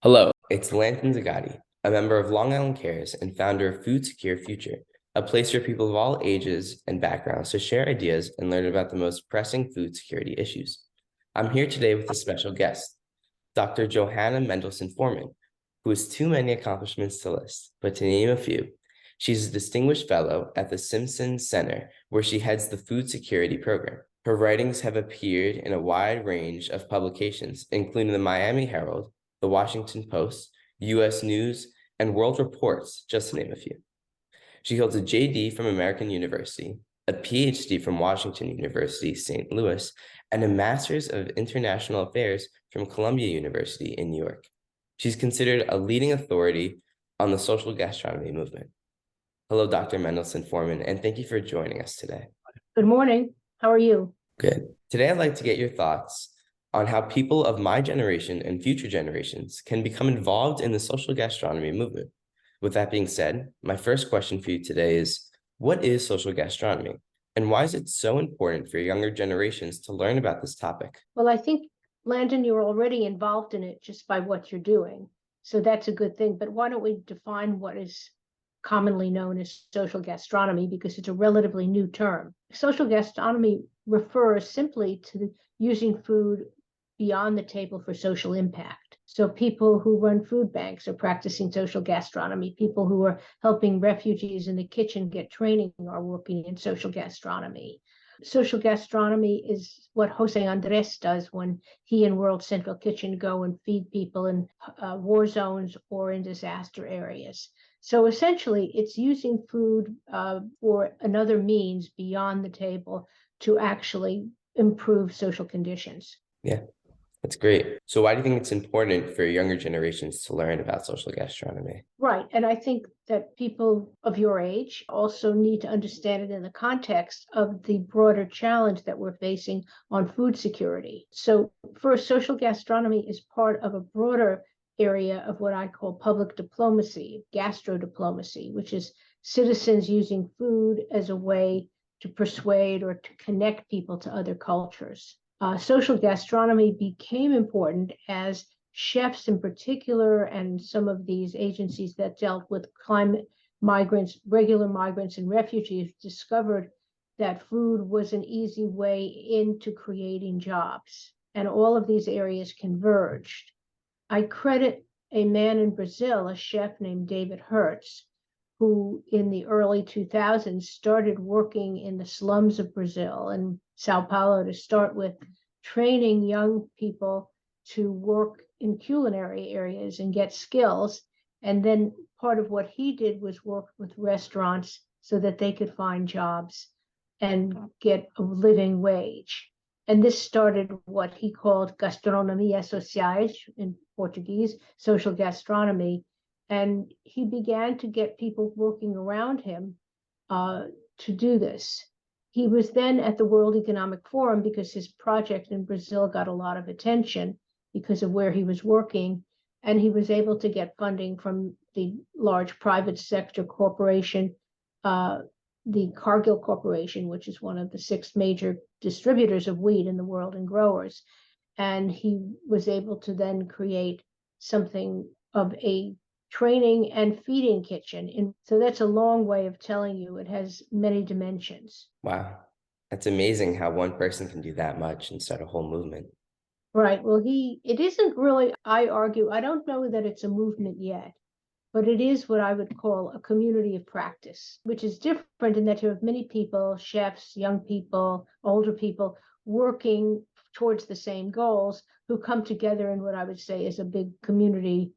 Hello, it's Lantern Zagati, a member of Long Island Cares and founder of Food Secure Future, a place for people of all ages and backgrounds to share ideas and learn about the most pressing food security issues. I'm here today with a special guest, Dr. Johanna Mendelson-Forman, who has too many accomplishments to list, but to name a few, she's a distinguished fellow at the Simpson Center, where she heads the food security program. Her writings have appeared in a wide range of publications, including the Miami Herald, the Washington Post, U.S. News, and World Reports, just to name a few. She holds a JD from American University, a PhD from Washington University, St. Louis, and a Master's of International Affairs from Columbia University in New York. She's considered a leading authority on the social gastronomy movement. Hello, Dr. Mendelson-Forman, and thank you for joining us today. Good morning. How are you? Good. Today, I'd like to get your thoughts on how people of my generation and future generations can become involved in the social gastronomy movement. With that being said, my first question for you today is, what is social gastronomy? And why is it so important for younger generations to learn about this topic? Well, I think, Landon, you're already involved in it just by what you're doing. So that's a good thing. But why don't we define what is commonly known as social gastronomy, because it's a relatively new term. Social gastronomy refers simply to using food beyond the table for social impact. So people who run food banks are practicing social gastronomy. People who are helping refugees in the kitchen get training are working in social gastronomy. Social gastronomy is what Jose Andres does when he and World Central Kitchen go and feed people in war zones or in disaster areas. So essentially, it's using food for another means beyond the table to actually improve social conditions. Yeah, that's great. So why do you think it's important for younger generations to learn about social gastronomy? Right. And I think that people of your age also need to understand it in the context of the broader challenge that we're facing on food security. So, first, social gastronomy is part of a broader area of what I call public diplomacy, gastro diplomacy, which is citizens using food as a way to persuade or to connect people to other cultures. Social gastronomy became important as chefs in particular, and some of these agencies that dealt with climate migrants, regular migrants, and refugees discovered that food was an easy way into creating jobs. And all of these areas converged. I credit a man in Brazil, a chef named David Hertz, who in the early 2000s started working in the slums of Brazil and Sao Paulo to start with, training young people to work in culinary areas and get skills. And then part of what he did was work with restaurants so that they could find jobs and get a living wage. And this started what he called gastronomia social in Portuguese, social gastronomy. And he began to get people working around him to do this. He was then at the World Economic Forum because his project in Brazil got a lot of attention because of where he was working. And he was able to get funding from the large private sector corporation, the Cargill Corporation, which is one of the 6 major distributors of wheat in the world and growers. And he was able to then create something of a training and feeding kitchen. And so that's a long way of telling you it has many dimensions. Wow, that's amazing how one person can do that much and start a whole movement. Right. Well, it isn't really, I argue, I don't know that it's a movement yet, but it is what I would call a community of practice, which is different in that you have many people, chefs, young people, older people, working towards the same goals who come together in what I would say is a big community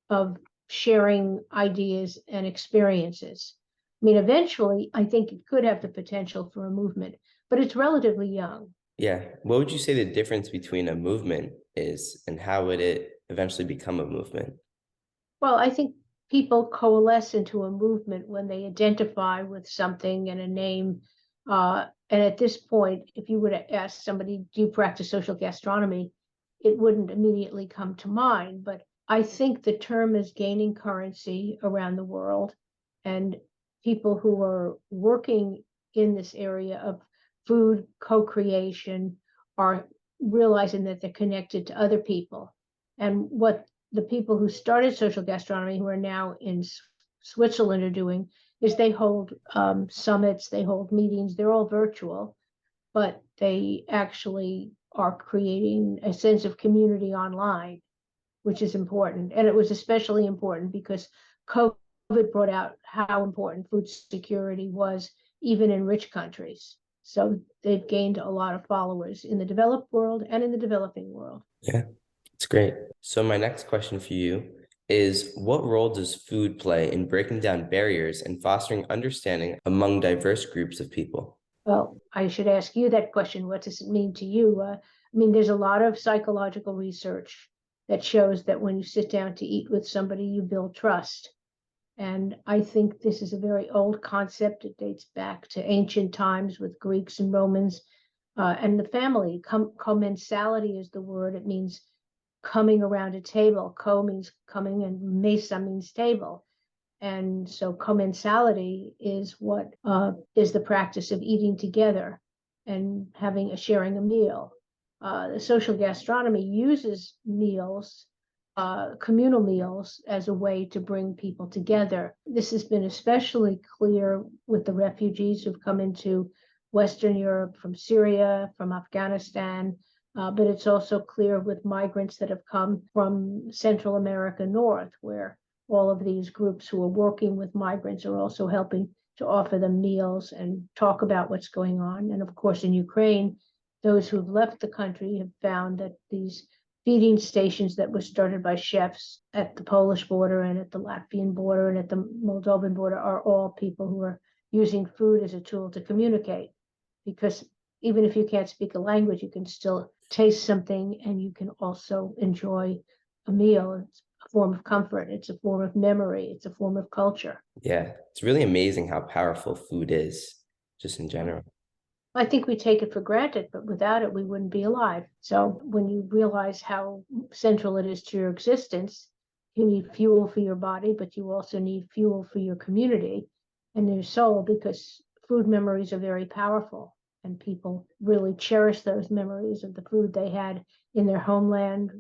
of sharing ideas and experiences. I mean, eventually, I think it could have the potential for a movement, but it's relatively young. Yeah. What would you say the difference between a movement is and how would it eventually become a movement? Well, I think people coalesce into a movement when they identify with something and a name. And at this point, if you were to ask somebody, do you practice social gastronomy? It wouldn't immediately come to mind. But I think the term is gaining currency around the world. And people who are working in this area of food co-creation are realizing that they're connected to other people. And what the people who started social gastronomy, who are now in Switzerland, are doing is they hold summits, they hold meetings, they're all virtual, but they actually are creating a sense of community online, which is important. And it was especially important because COVID brought out how important food security was, even in rich countries. So they've gained a lot of followers in the developed world and in the developing world. Yeah, it's great. So my next question for you is, what role does food play in breaking down barriers and fostering understanding among diverse groups of people? Well, I should ask you that question. What does it mean to you? I mean, there's a lot of psychological research that shows that when you sit down to eat with somebody, you build trust. And I think this is a very old concept. It dates back to ancient times with Greeks and Romans. And the family, commensality is the word. It means coming around a table. Co means coming, and mesa means table. And so commensality is what is the practice of eating together and sharing a meal. The social gastronomy uses meals, communal meals, as a way to bring people together. This has been especially clear with the refugees who've come into Western Europe from Syria, from Afghanistan, but it's also clear with migrants that have come from Central America North, where all of these groups who are working with migrants are also helping to offer them meals and talk about what's going on. And of course, in Ukraine, those who've left the country have found that these feeding stations that were started by chefs at the Polish border and at the Latvian border and at the Moldovan border are all people who are using food as a tool to communicate. Because even if you can't speak a language, you can still taste something and you can also enjoy a meal. It's a form of comfort, it's a form of memory, it's a form of culture. Yeah, it's really amazing how powerful food is, just in general. I think we take it for granted, but without it, we wouldn't be alive. So when you realize how central it is to your existence, you need fuel for your body, but you also need fuel for your community and your soul, because food memories are very powerful. And people really cherish those memories of the food they had in their homeland,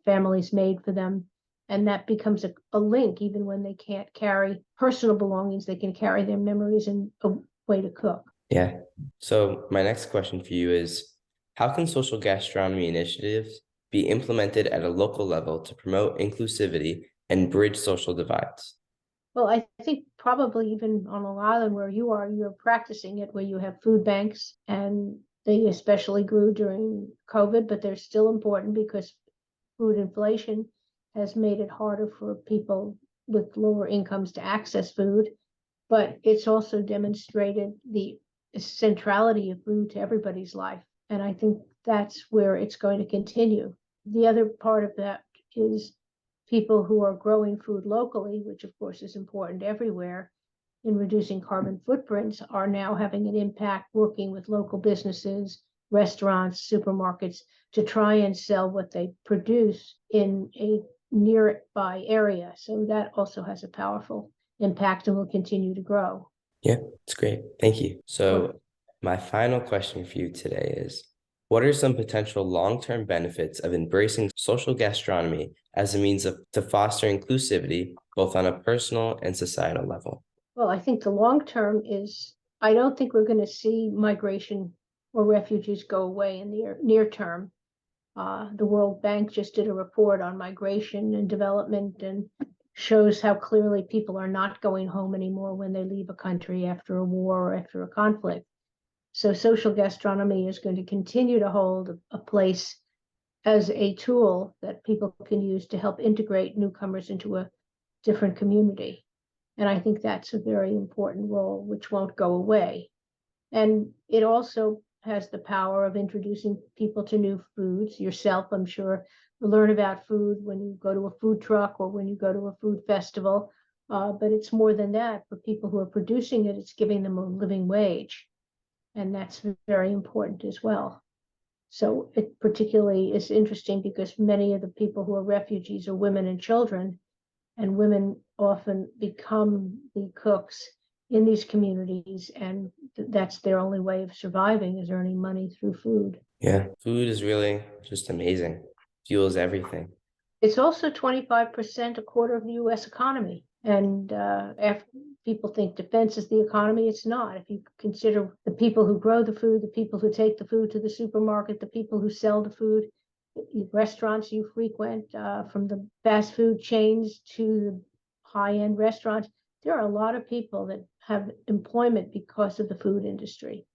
families made for them. And that becomes a link. Even when they can't carry personal belongings, they can carry their memories and a way to cook. Yeah. So my next question for you is, how can social gastronomy initiatives be implemented at a local level to promote inclusivity and bridge social divides? Well, I think probably even on Long Island where you are, you're practicing it, where you have food banks, and they especially grew during COVID, but they're still important because food inflation has made it harder for people with lower incomes to access food. But it's also demonstrated the centrality of food to everybody's life. And I think that's where it's going to continue. The other part of that is people who are growing food locally, which of course is important everywhere in reducing carbon footprints, are now having an impact working with local businesses, restaurants, supermarkets to try and sell what they produce in a nearby area. So that also has a powerful impact and will continue to grow. Yeah, it's great. Thank you. Sure. So my final question for you today is, what are some potential long-term benefits of embracing social gastronomy as a means to foster inclusivity, both on a personal and societal level? Well, I think the long term is, I don't think we're going to see migration or refugees go away in the near term. The World Bank just did a report on migration and development and shows how clearly people are not going home anymore when they leave a country after a war or after a conflict. So social gastronomy is going to continue to hold a place as a tool that people can use to help integrate newcomers into a different community. And I think that's a very important role, which won't go away. And it also has the power of introducing people to new foods. Yourself, I'm sure, learn about food when you go to a food truck or when you go to a food festival. But it's more than that. For people who are producing it, it's giving them a living wage. And that's very important as well. So it particularly is interesting because many of the people who are refugees are women and children, and women often become the cooks in these communities, and that's their only way of surviving, is earning money through food. Yeah, food is really just amazing. Fuels everything. It's also 25%, a quarter of the US economy. And after people think defense is the economy, it's not. If you consider the people who grow the food, the people who take the food to the supermarket, the people who sell the food, restaurants you frequent, from the fast food chains to the high-end restaurants, there are a lot of people that have employment because of the food industry.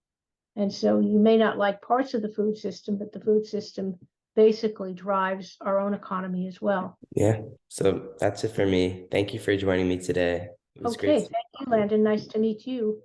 And so you may not like parts of the food system, but the food system basically drives our own economy as well. Yeah. So that's it for me. Thank you for joining me today. It was Okay, great. thank you, Landon. Nice to meet you.